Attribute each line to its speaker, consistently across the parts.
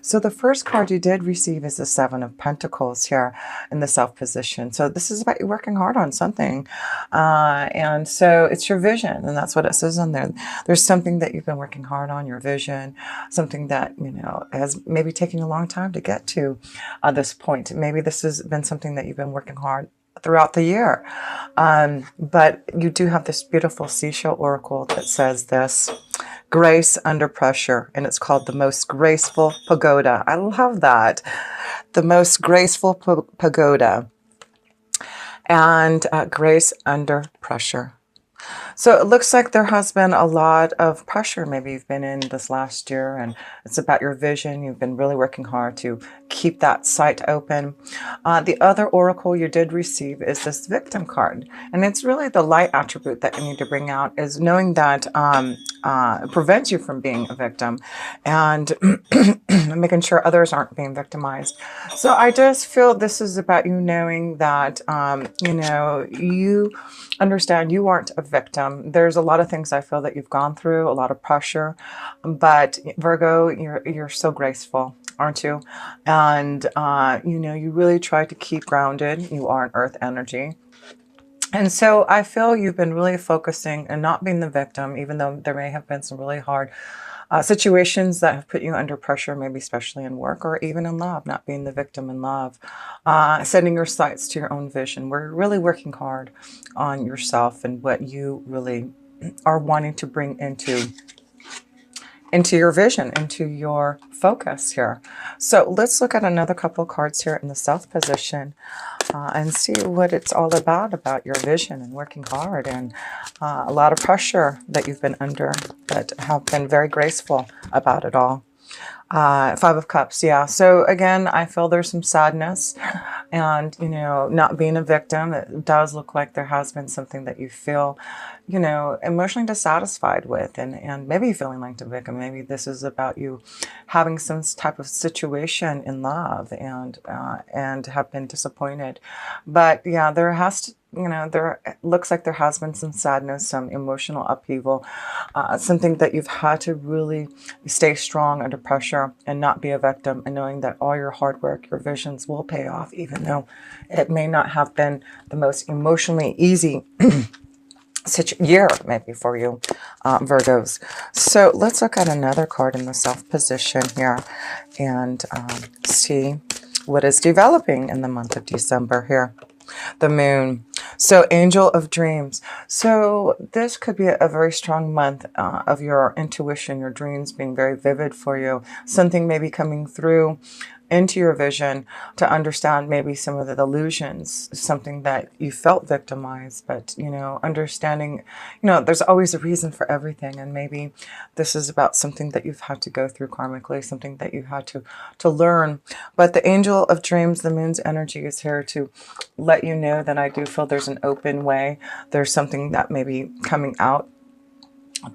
Speaker 1: So the first card you did receive is the Seven of Pentacles here in the Self position. So this is about you working hard on something. And so it's your vision, and that's what it says in there. There's something that you've been working hard on, your vision, something that, has maybe taken a long time to get to this point. Maybe this has been something that you've been working hard throughout the year. But you do have this beautiful seashell oracle that says this: grace under pressure, and it's called the most graceful pagoda. I love that. The most graceful pagoda, and grace under pressure. So it looks like there has been a lot of pressure maybe you've been in this last year, and it's about your vision. You've been really working hard to keep that sight open. The other oracle you did receive is this victim card, and it's really the light attribute that you need to bring out, is knowing that it prevents you from being a victim, and making sure others aren't being victimized. So I just feel this is about you knowing that, you understand you aren't a victim. There's a lot of things I feel that you've gone through, a lot of pressure, but Virgo, you're so graceful, aren't you? And you really try to keep grounded. You are an earth energy. And so I feel you've been really focusing and not being the victim, even though there may have been some really hard situations that have put you under pressure, maybe especially in work or even in love, not being the victim in love, setting your sights to your own vision. We're really working hard on yourself and what you really are wanting to bring into your vision, into your focus here. So let's look at another couple of cards here in the South position and see what it's all about your vision and working hard, and a lot of pressure that you've been under, but have been very graceful about it all. Five of Cups, yeah. So again, I feel there's some sadness, and not being a victim. It does look like there has been something that you feel, emotionally dissatisfied with, and maybe feeling like the victim. Maybe this is about you having some type of situation in love, and have been disappointed. But yeah, there has to. There looks like there has been some sadness, some emotional upheaval, something that you've had to really stay strong under pressure and not be a victim, and knowing that all your hard work, your visions will pay off, even though it may not have been the most emotionally easy year maybe for you, Virgos. So let's look at another card in the Self position here and see what is developing in the month of December here. The Moon. So Angel of Dreams. So this could be a very strong month of your intuition, your dreams being very vivid for you. Something maybe coming through into your vision to understand maybe some of the illusions, something that you felt victimized, but understanding, there's always a reason for everything, and maybe this is about something that you've had to go through karmically, something that you had to learn. But the Angel of Dreams, the Moon's energy, is here to let you know that I do feel there's an open way. There's something that may be coming out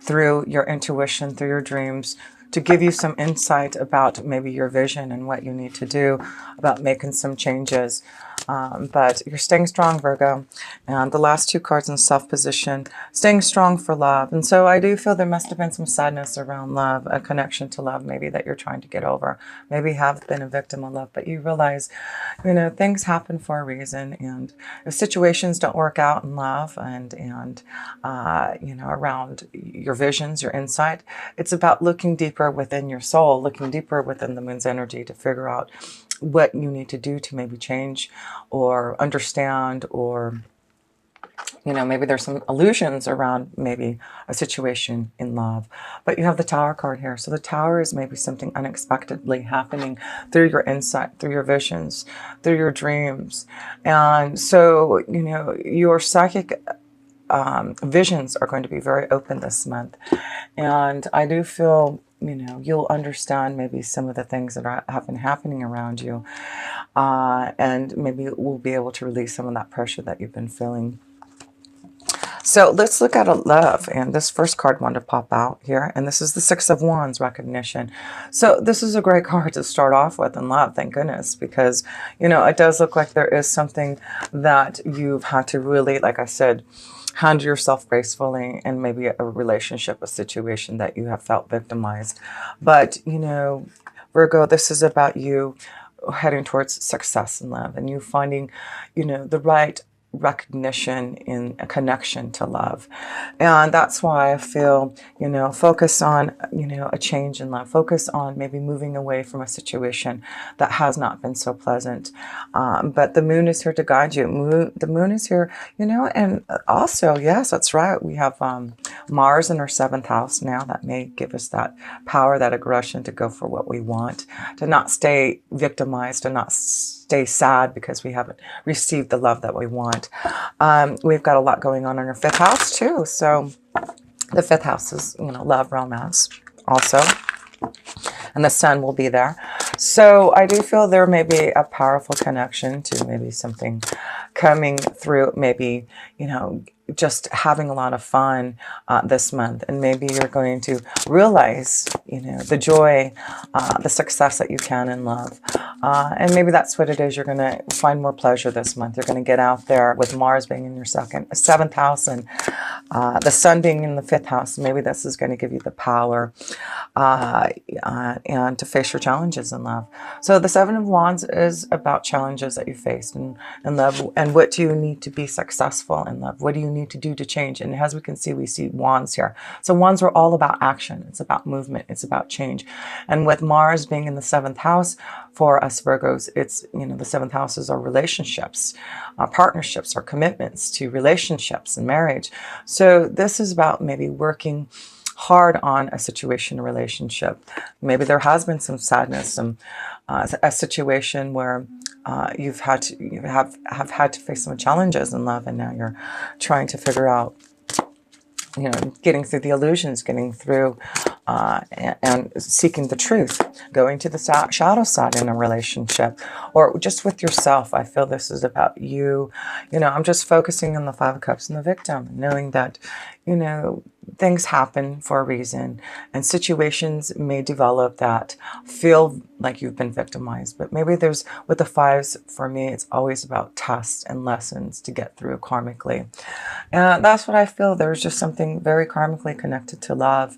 Speaker 1: through your intuition, through your dreams, to give you some insight about maybe your vision and what you need to do about making some changes. But you're staying strong, Virgo. And the last two cards in Self position, staying strong for love. And so I do feel there must have been some sadness around love, a connection to love maybe that you're trying to get over. Maybe have been a victim of love, but you realize, things happen for a reason. And if situations don't work out in love and around your visions, your insight, it's about looking deeper within your soul, looking deeper within the Moon's energy to figure out what you need to do to maybe change or understand, or maybe there's some illusions around maybe a situation in love. But you have the Tower card here. So the Tower is maybe something unexpectedly happening through your insight, through your visions, through your dreams. And so, your psychic visions are going to be very open this month. And I do feel, you'll understand maybe some of the things that have been happening around you. And maybe we'll be able to release some of that pressure that you've been feeling. So let's look at a love. And this first card wanted to pop out here. And this is the Six of Wands, recognition. So this is a great card to start off with in love, thank goodness. Because, it does look like there is something that you've had to really, like I said, handle yourself gracefully, and maybe a relationship, a situation that you have felt victimized. But, Virgo, this is about you heading towards success in love and you finding, the right recognition in a connection to love. And that's why I feel, focus on, a change in love, focus on maybe moving away from a situation that has not been so pleasant. But the moon is here to guide you. The moon is here, and also, yes, that's right. We have Mars in our seventh house now. That may give us that power, that aggression to go for what we want, to not stay victimized, to not stay sad because we haven't received the love that we want. We've got a lot going on in our fifth house too. So the fifth house is, love, romance also. And the sun will be there. So I do feel there may be a powerful connection to maybe something coming through, maybe, just having a lot of fun this month. And maybe you're going to realize, the joy, the success that you can in love. And maybe that's what it is. You're going to find more pleasure this month. You're going to get out there with Mars being in your seventh house and the sun being in the fifth house. Maybe this is going to give you the power and to face your challenges in love. So the Seven of Wands is about challenges that you faced in love. And what do you need to be successful in love? What do you need to do to change? And as we can see, we see wands here. So wands are all about action. It's about movement. It's about change. And with Mars being in the seventh house for us Virgos, it's, the seventh house is our relationships, our partnerships, our commitments to relationships and marriage. So this is about maybe working hard on a situation, a relationship. Maybe there has been some sadness, a situation where you have had to face some challenges in love, and now you're trying to figure out, getting through the illusions, getting through and seeking the truth, going to the shadow side in a relationship, or just with yourself. I feel this is about you. I'm just focusing on the Five of Cups and the victim, knowing that, things happen for a reason, and situations may develop that feel like you've been victimized. But maybe there's, with the fives, for me, it's always about tests and lessons to get through karmically. And that's what I feel. There's just something very karmically connected to love,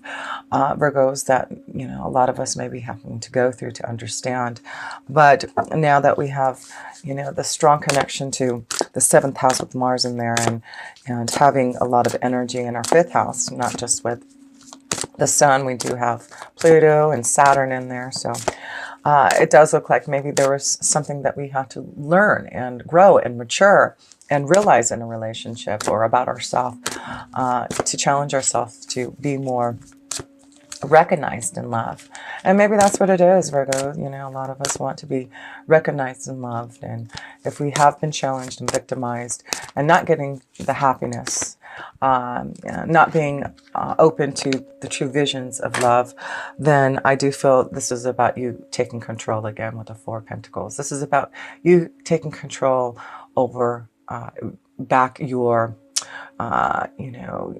Speaker 1: Virgos, that, a lot of us may be having to go through to understand. But now that we have, the strong connection to the seventh house with Mars in there, and having a lot of energy in our fifth house, not just with the sun, we do have Pluto and Saturn in there. So it does look like maybe there was something that we had to learn and grow and mature and realize in a relationship or about ourselves, to challenge ourselves to be more recognized in love. And maybe that's what it is, Virgo. A lot of us want to be recognized and loved. And if we have been challenged and victimized and not getting the happiness, not being open to the true visions of love, then I do feel this is about you taking control again with the Four of Pentacles. This is about you taking control over back your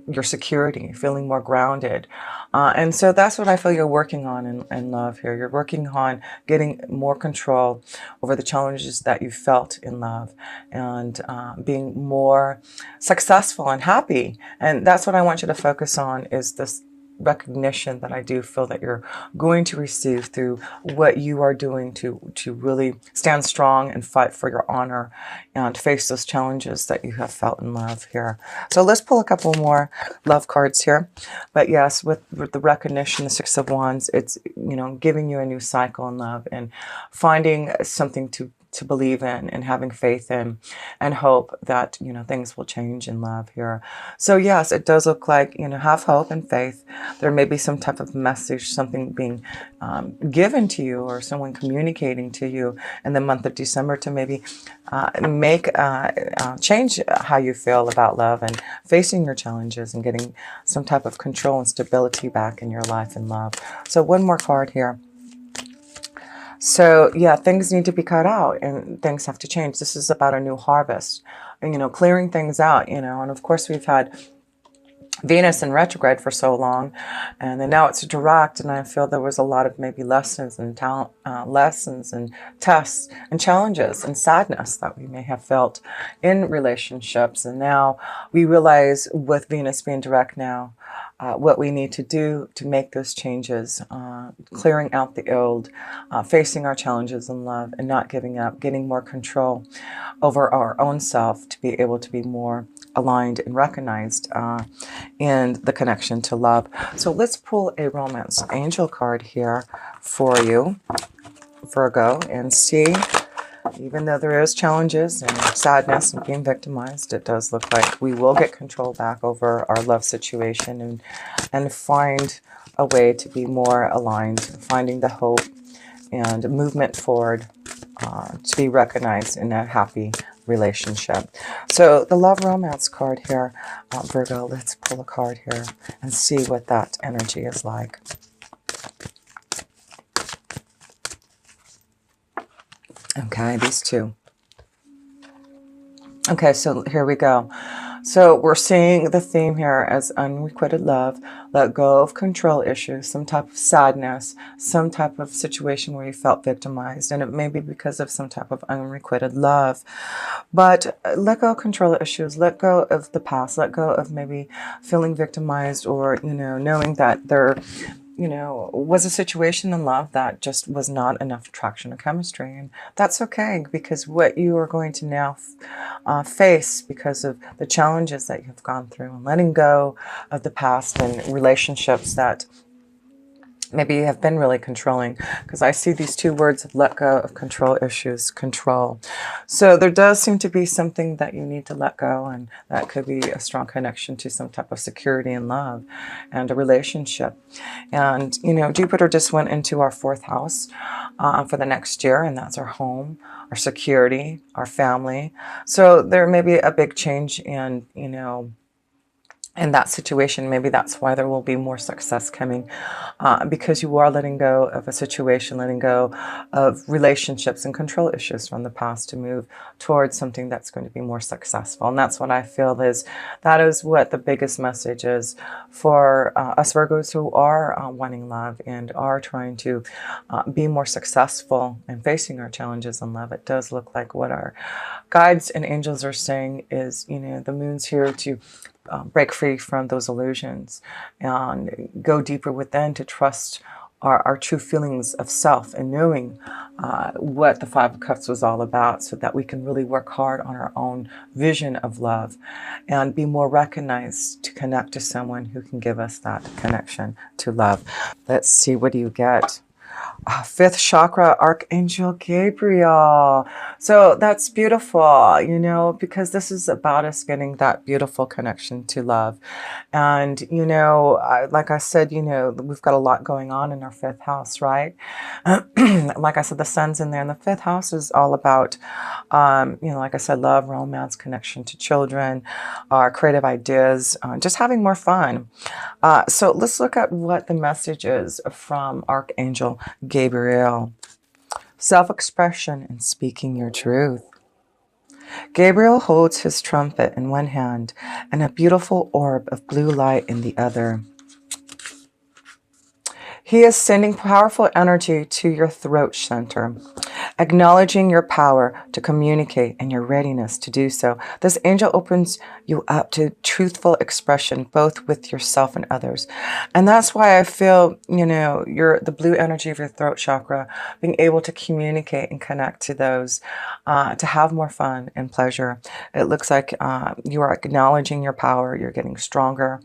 Speaker 1: your security, feeling more grounded. And so that's what I feel you're working on in love here. You're working on getting more control over the challenges that you felt in love, and being more successful and happy. And that's what I want you to focus on, is this recognition that I do feel that you're going to receive through what you are doing to really stand strong and fight for your honor and face those challenges that you have felt in love here. So let's pull a couple more love cards here. But yes, with the recognition, the Six of Wands, it's, giving you a new cycle in love and finding something to believe in and having faith in, and hope that, things will change in love here. So yes, it does look like, have hope and faith. There may be some type of message, something being given to you, or someone communicating to you in the month of December to maybe change how you feel about love and facing your challenges and getting some type of control and stability back in your life and love. So one more card here. So yeah, things need to be cut out and things have to change. This is about a new harvest, and, clearing things out, and of course we've had Venus in retrograde for so long, and then now it's direct, and I feel there was a lot of maybe lessons and lessons and tests and challenges and sadness that we may have felt in relationships. And now we realize with Venus being direct now, what we need to do to make those changes, clearing out the old, facing our challenges in love and not giving up, getting more control over our own self to be able to be more aligned and recognized in the connection to love. So let's pull a romance angel card here for you, Virgo, and see. Even though there is challenges and sadness and being victimized, it does look like we will get control back over our love situation and find a way to be more aligned, finding the hope and movement forward to be recognized in a happy relationship. So the love romance card here, Virgo, let's pull a card here and see what that energy is like. Okay, these two. Okay, so here we go. So we're seeing the theme here as unrequited love, let go of control issues, some type of sadness, some type of situation where you felt victimized, and it may be because of some type of unrequited love. But let go of control issues, let go of the past, let go of maybe feeling victimized or, knowing that there was a situation in love that just was not enough attraction or chemistry. And that's okay, because what you are going to now face because of the challenges that you've gone through and letting go of the past and relationships that maybe you have been really controlling, because I see these two words of let go of control issues, control. So there does seem to be something that you need to let go, and that could be a strong connection to some type of security and love and a relationship. And, Jupiter just went into our 4th house for the next year, and that's our home, our security, our family. So there may be a big change in, in that situation. Maybe that's why there will be more success coming, because you are letting go of a situation, letting go of relationships and control issues from the past to move towards something that's going to be more successful. And that's what I feel that is what the biggest message is for us Virgos who are wanting love and are trying to be more successful and facing our challenges in love. It does look like what our guides and angels are saying is, the moon's here to break free from those illusions and go deeper within to trust our true feelings of self and knowing what the 5 of Cups was all about, so that we can really work hard on our own vision of love and be more recognized to connect to someone who can give us that connection to love. Let's see, what do you get? 5th chakra, Archangel Gabriel. So that's beautiful, because this is about us getting that beautiful connection to love. And, like I said, we've got a lot going on in our 5th house, right? Like I said, the sun's in there, and the 5th house is all about, like I said, love, romance, connection to children, our creative ideas, just having more fun. So let's look at what the message is from Archangel Gabriel. Self-expression and speaking your truth. Gabriel holds his trumpet in one hand and a beautiful orb of blue light in the other. He is sending powerful energy to your throat center, acknowledging your power to communicate and your readiness to do so. This angel opens you up to truthful expression, both with yourself and others. And that's why I feel, the blue energy of your throat chakra, being able to communicate and connect to those, to have more fun and pleasure. It looks like you are acknowledging your power, you're getting stronger,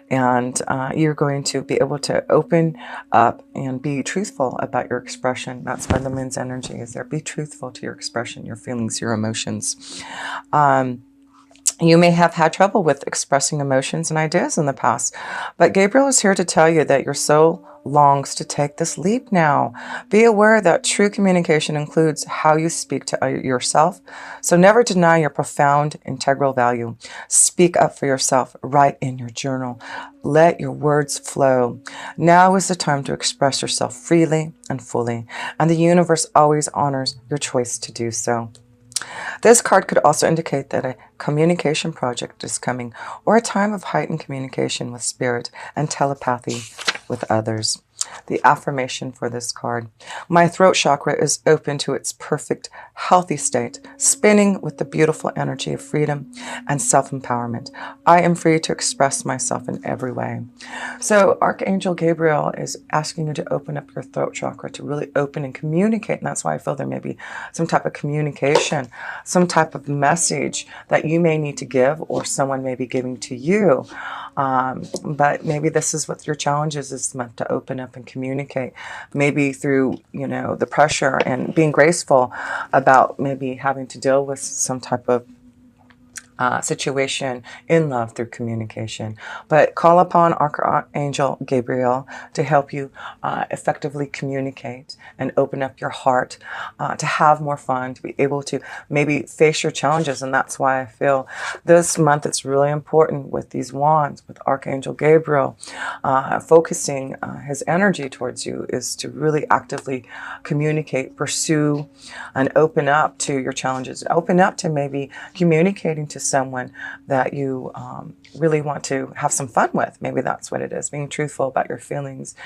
Speaker 1: and you're going to be able to open up and be truthful about your expression. That's why the moon's energy is there. Be truthful to your expression, your feelings, your emotions. You may have had trouble with expressing emotions and ideas in the past, but Gabriel is here to tell you that your soul longs to take this leap now. Be aware that true communication includes how you speak to yourself, so never deny your profound integral value. Speak up for yourself. Write in your journal. Let your words flow. Now is the time to express yourself freely and fully, and the universe always honors your choice to do so. This card could also indicate that a communication project is coming, or a time of heightened communication with spirit and telepathy with others. The affirmation for this card: my throat chakra is open to its perfect, healthy state, spinning with the beautiful energy of freedom and self-empowerment. I am free to express myself in every way. So Archangel Gabriel is asking you to open up your throat chakra, to really open and communicate. And that's why I feel there may be some type of communication, some type of message that you may need to give, or someone may be giving to you. But maybe this is what your challenge is this month, to open up and communicate, maybe through, the pressure and being graceful about maybe having to deal with some type of situation in love through communication. But call upon Archangel Gabriel to help you effectively communicate and open up your heart, to have more fun, to be able to maybe face your challenges. And that's why I feel this month it's really important with these wands, with Archangel Gabriel, focusing his energy towards you is to really actively communicate, pursue, and open up to your challenges. Open up to maybe communicating to someone that you really want to have some fun with. Maybe that's what it is, being truthful about your feelings,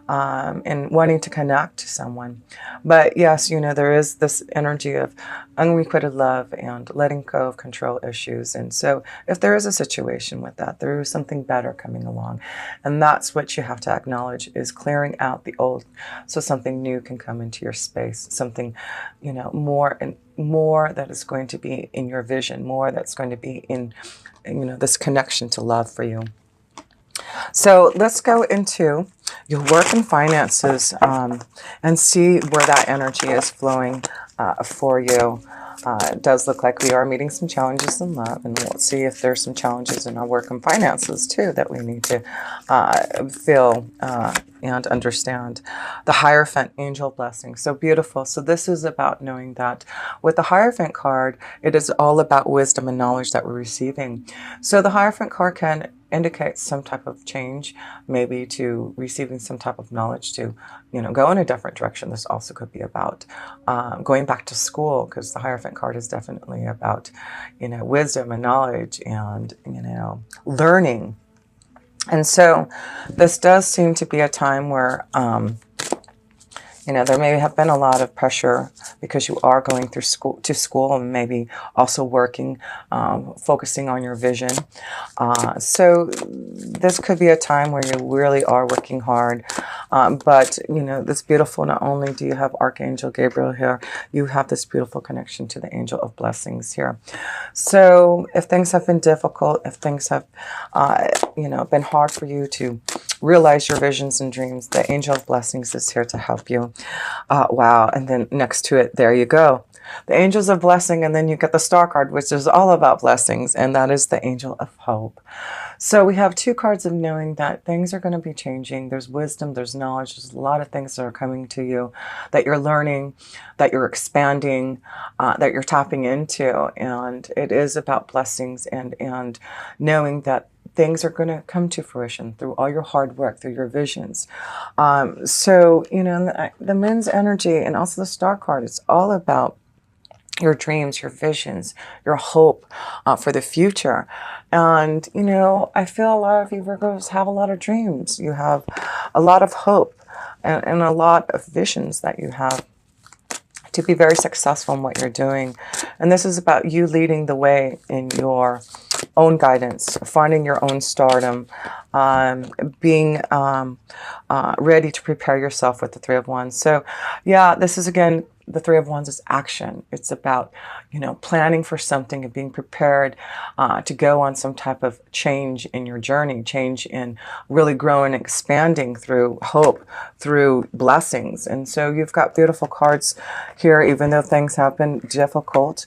Speaker 1: and wanting to connect to someone. But yes, there is this energy of unrequited love and letting go of control issues. And so if there is a situation with that, there is something better coming along. And that's what you have to acknowledge, is clearing out the old so something new can come into your space, something, more and more that is going to be in your vision, more that's going to be in, this connection to love for you. So let's go into your work and finances, and see where that energy is flowing for you. It does look like we are meeting some challenges in love, and we'll see if there's some challenges in our work and finances too that we need to feel and understand. The Hierophant, angel blessing, so beautiful. So this is about knowing that with the Hierophant card, it is all about wisdom and knowledge that we're receiving. So the Hierophant card can indicate some type of change, maybe to receiving some type of knowledge to, go in a different direction. This also could be about going back to school, because the Hierophant card is definitely about, wisdom and knowledge and, learning. And so this does seem to be a time where, there may have been a lot of pressure because you are going through school and maybe also working, focusing on your vision. So this could be a time where you really are working hard. But, this beautiful, not only do you have Archangel Gabriel here, you have this beautiful connection to the angel of blessings here. So if things have been difficult, if things have, been hard for you to realize your visions and dreams, the angel of blessings is here to help you. Wow. And then next to it, there you go, the angels of blessing. And then you get the star card, which is all about blessings. And that is the angel of hope. So we have two cards of knowing that things are going to be changing. There's wisdom, there's knowledge, there's a lot of things that are coming to you that you're learning, that you're expanding, that you're tapping into. And it is about blessings and knowing that things are going to come to fruition through all your hard work, through your visions. So, the Moon's energy and also the star card, it's all about your dreams, your visions, your hope for the future. And, I feel a lot of you Virgos have a lot of dreams. You have a lot of hope and a lot of visions that you have to be very successful in what you're doing. And this is about you leading the way in your own guidance, finding your own stardom, being ready to prepare yourself with the Three of Wands. So yeah, this is again, the Three of Wands is action. It's about, planning for something and being prepared to go on some type of change in your journey, change in really growing, expanding through hope, through blessings. And so you've got beautiful cards here, even though things have been difficult,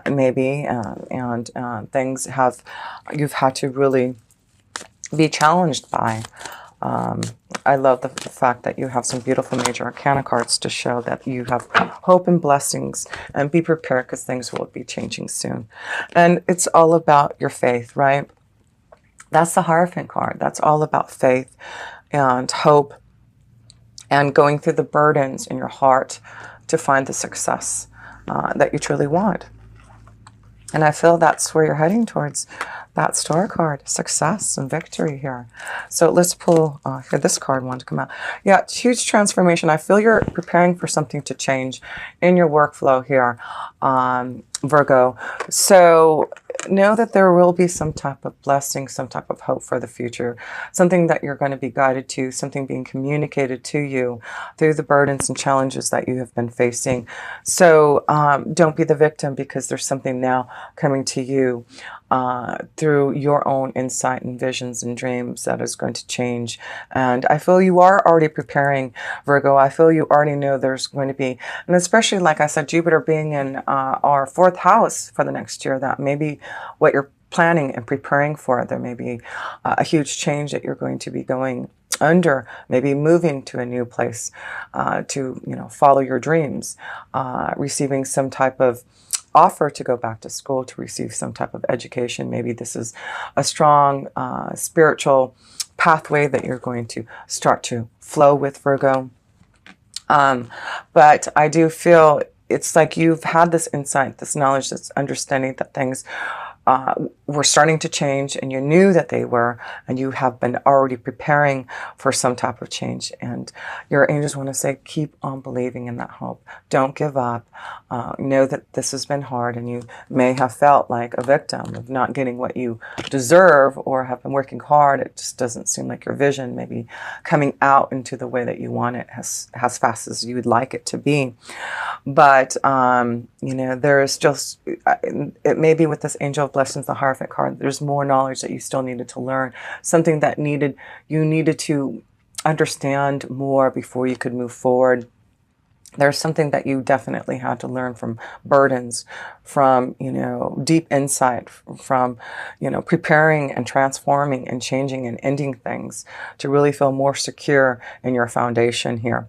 Speaker 1: maybe, and things you've had to really be challenged by. I love the fact that you have some beautiful major arcana cards to show that you have hope and blessings, and be prepared because things will be changing soon. And it's all about your faith, right? That's the Hierophant card. That's all about faith and hope and going through the burdens in your heart to find the success that you truly want. And I feel that's where you're heading towards. that Star card, success and victory here. So let's pull here, this card wanted to come out. Yeah, it's huge transformation. I feel you're preparing for something to change in your workflow here, Virgo. So know that there will be some type of blessing, some type of hope for the future, something that you're going to be guided to, something being communicated to you through the burdens and challenges that you have been facing. So don't be the victim, because there's something now coming to you through your own insight and visions and dreams that is going to change. And I feel you are already preparing, Virgo. I feel you already know there's going to be, and especially like I said, Jupiter being in our fourth house for the next year, that may be what you're planning and preparing for. There may be a huge change that you're going to be going under, maybe moving to a new place to, follow your dreams, receiving some type of offer to go back to school, to receive some type of education. Maybe this is a strong spiritual pathway that you're going to start to flow with, Virgo. But I do feel it's like you've had this insight, this knowledge, this understanding that things were starting to change, and you knew that they were, and you have been already preparing for some type of change. And your angels want to say, keep on believing in that hope. Don't give up. Know that this has been hard, and you may have felt like a victim of not getting what you deserve, or have been working hard. It just doesn't seem like your vision may be coming out into the way that you want it as fast as you would like it to be. But, there is just, it may be with this Angel of Blessings, the Hierophant card, there's more knowledge that you still needed to learn, something that you needed to understand more before you could move forward. There's something that you definitely had to learn from burdens, from, deep insight, from, preparing and transforming and changing and ending things to really feel more secure in your foundation here.